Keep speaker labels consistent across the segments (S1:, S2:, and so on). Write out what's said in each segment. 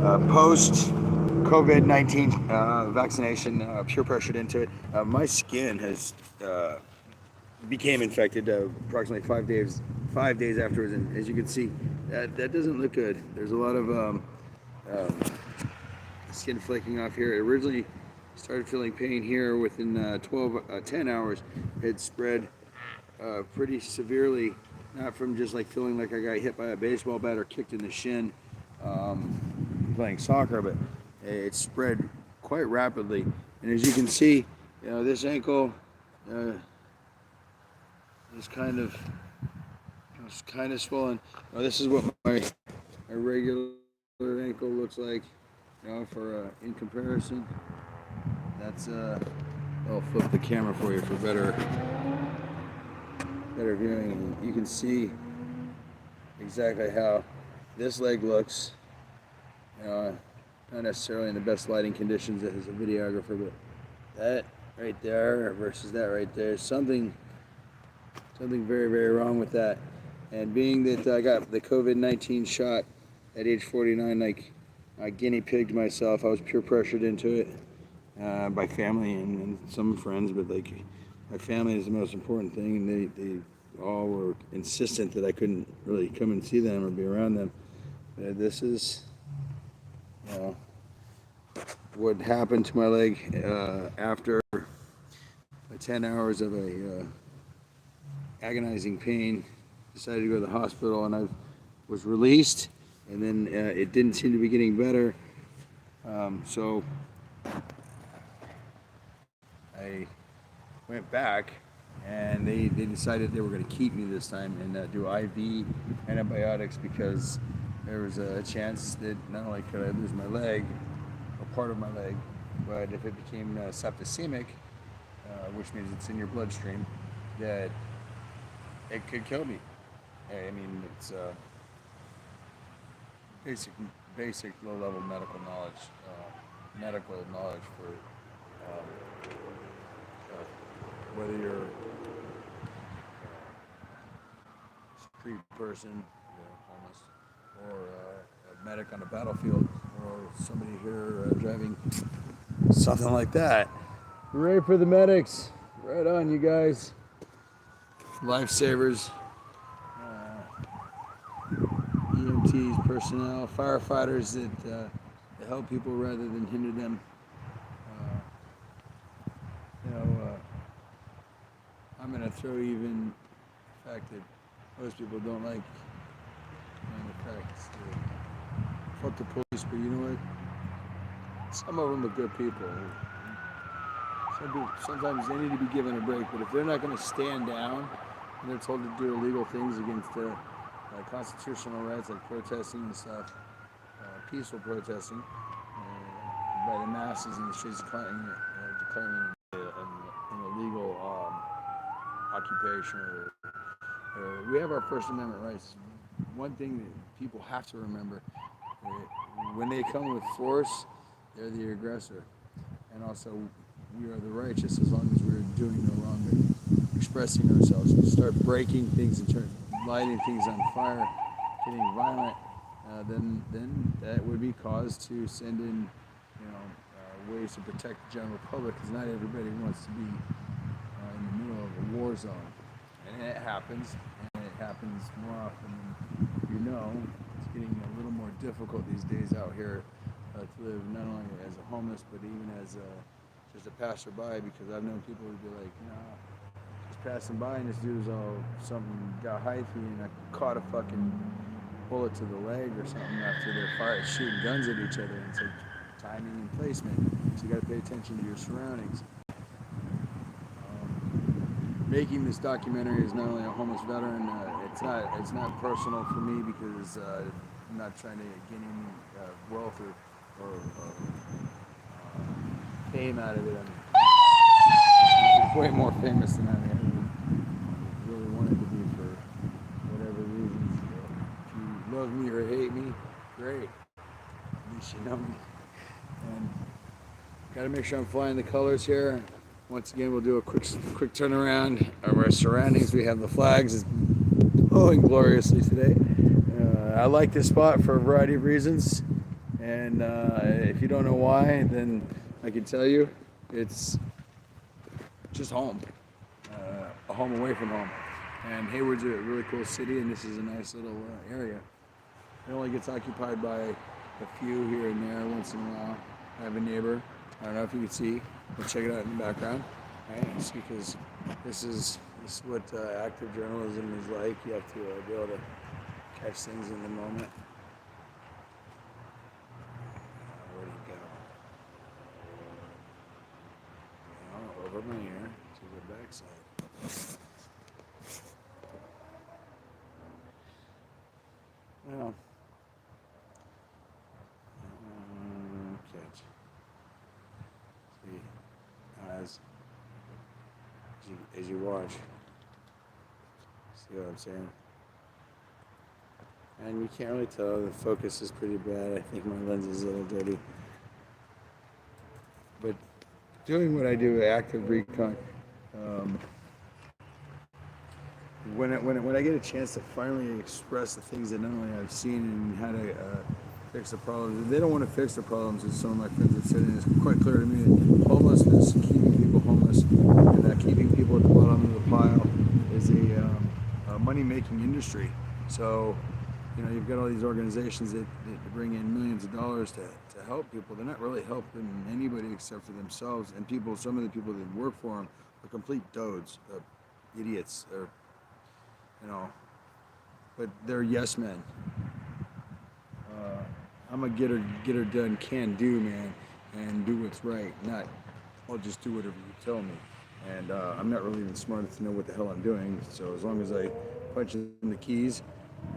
S1: post COVID-19 vaccination, peer pressured into it. My skin has became infected approximately 5 days afterwards, and as you can see, that doesn't look good. There's a lot of skin flaking off here. It originally started feeling pain here within 10 hours. It spread pretty severely, not from just like feeling like I got hit by a baseball bat or kicked in the shin playing soccer, but it spread quite rapidly. And as you can see, this ankle is kind of swollen. This is what my regular ankle looks like. For in comparison, that's I'll flip the camera for you for better viewing. You can see exactly how this leg looks. Not necessarily in the best lighting conditions as a videographer, but that right there versus that right there, something very, very wrong with that. And being that I got the COVID-19 shot at age 49, like I guinea pigged myself, I was peer pressured into it by family and some friends, but like my family is the most important thing, and they all were insistent that I couldn't really come and see them or be around them. This is what happened to my leg after 10 hours of a agonizing pain. Decided to go to the hospital, and I was released, and then it didn't seem to be getting better. So I went back, and they decided they were going to keep me this time and do IV antibiotics, because there was a chance that not only could I lose my leg, or part of my leg, but if it became septicemic, which means it's in your bloodstream, that it could kill me. I mean, it's basic low-level medical knowledge for whether you're a street person, homeless, or a medic on a battlefield, or somebody here driving something like that. Hooray for the medics! Right on, you guys. Lifesavers, EMTs, personnel, firefighters that help people rather than hinder them. I'm going to throw even the fact that most people don't like the fact fuck the police, but you know what? Some of them are good people. Sometimes they need to be given a break, but if they're not going to stand down and they're told to do illegal things against constitutional rights like protesting and stuff, peaceful protesting by the masses in the streets, declaring an illegal occupation, or we have our First Amendment rights. One thing that people have to remember, when they come with force, they're the aggressor, and also we are the righteous as long as we're doing no wrong and expressing ourselves. We start breaking things and lighting things on fire, getting violent, then that would be cause to send in ways to protect the general public, because not everybody wants to be in the middle of a war zone. And it happens more often than it's getting a little more difficult these days out here to live, not only as a homeless, but even as just a passerby, because I've known people who'd be like, just passing by and this dude's something got hyphy, and I caught a fucking bullet to the leg or something after they're shooting guns at each other. And it's like timing and placement, so you got to pay attention to your surroundings. Making this documentary is not only a homeless veteran, it's not personal for me, because I'm not trying to gain any wealth or fame out of it. I'm way more famous than I really wanted to be for whatever reasons. If you love me or hate me, great. At least you know me. And got to make sure I'm flying the colors here. Once again, we'll do a quick turnaround of our surroundings. We have the flags. It's blowing gloriously today. I like this spot for a variety of reasons. And if you don't know why, then I can tell you, it's just home, a home away from home. And Hayward's a really cool city, and this is a nice little area. It only gets occupied by a few here and there once in a while. I have a neighbor. I don't know if you can see. We'll check it out in the background. Right? Because this is what active journalism is like. You have to be able to catch things in the moment. Where'd he go? Over my ear to the backside. Well, catch. See, as you watch, see what I'm saying? And you can't really tell, the focus is pretty bad. I think my lens is a little dirty. But doing what I do, active recon, when I get a chance to finally express the things that not only I've seen and how to fix the problems, they don't want to fix the problems, as some of my friends have said, and it's quite clear to me that homelessness, keeping people homeless, and keeping people at the bottom of the pile is a money-making industry. So, you know, you've got all these organizations that bring in millions of dollars to help people. They're not really helping anybody except for themselves, and people. Some of the people that work for them are complete dodes, idiots, or but they're yes men. I'm a get her done, can do man, and do what's right. Not, I'll just do whatever you tell me. And I'm not really even smart enough to know what the hell I'm doing. So as long as I punch in the keys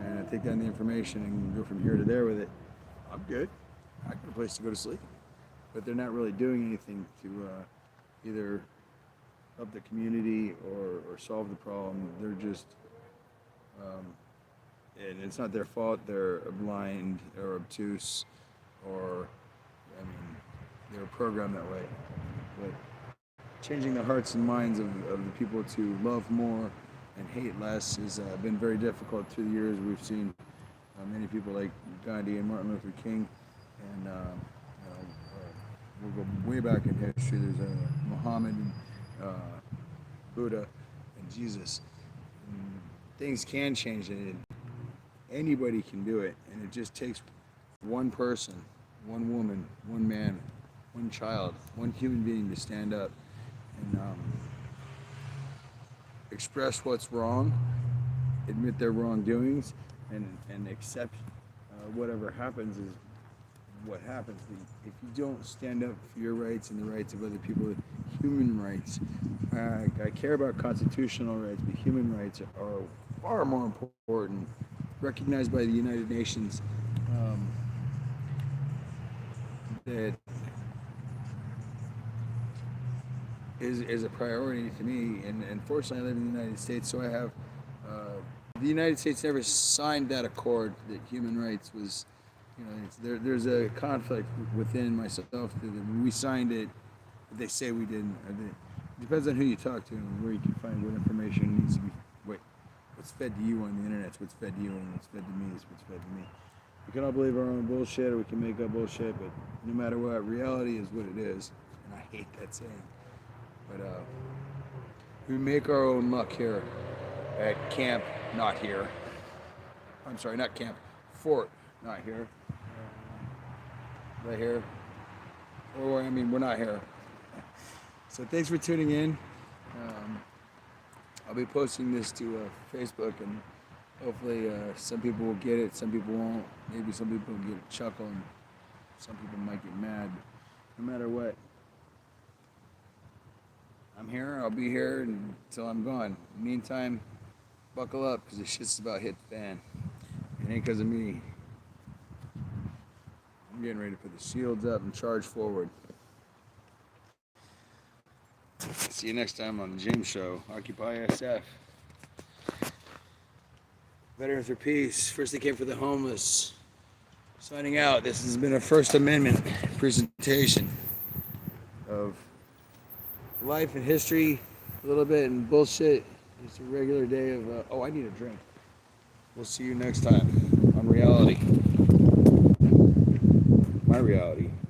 S1: and I take down the information and go from here to there with it, I'm good. I got a place to go to sleep. But they're not really doing anything to either help the community or solve the problem. They're just, and it's not their fault. They're blind or obtuse, or they're programmed that way. But changing the hearts and minds of the people to love more and hate less has been very difficult through the years. We've seen many people like Gandhi and Martin Luther King, and we'll go way back in history. There's Muhammad and Buddha and Jesus. And things can change, and anybody can do it, and it just takes one person, one woman, one man, one child, one human being to stand up and express what's wrong, admit their wrongdoings, and accept whatever happens is what happens. If you don't stand up for your rights and the rights of other people, human rights, I care about constitutional rights, but human rights are far more important, recognized by the United Nations, that is a priority to me. And fortunately I live in the United States, so I have, the United States never signed that accord that human rights was, there's a conflict within myself that we signed it, they say we didn't. It depends on who you talk to and where you can find what information needs to be, what's fed to you on the internet is what's fed to you, and what's fed to me is what's fed to me. We can all believe our own bullshit, or we can make up bullshit, but no matter what, reality is what it is, and I hate that saying. But we make our own luck here at camp, not here. I'm sorry, not camp, fort, not here. Right here. Or, we're not here. So thanks for tuning in. I'll be posting this to Facebook, and hopefully some people will get it, some people won't. Maybe some people will get a chuckle, and some people might get mad. No matter what, I'm here, I'll be here until I'm gone. In the meantime, buckle up, because the shit's about to hit the fan. It ain't because of me. I'm getting ready to put the shields up and charge forward. See you next time on the James Show, Occupy SF. Veterans for Peace, first they came for the homeless. Signing out, this has been a First Amendment presentation of life and history, a little bit, and bullshit. Just a regular day of, I need a drink. We'll see you next time on Reality. my reality.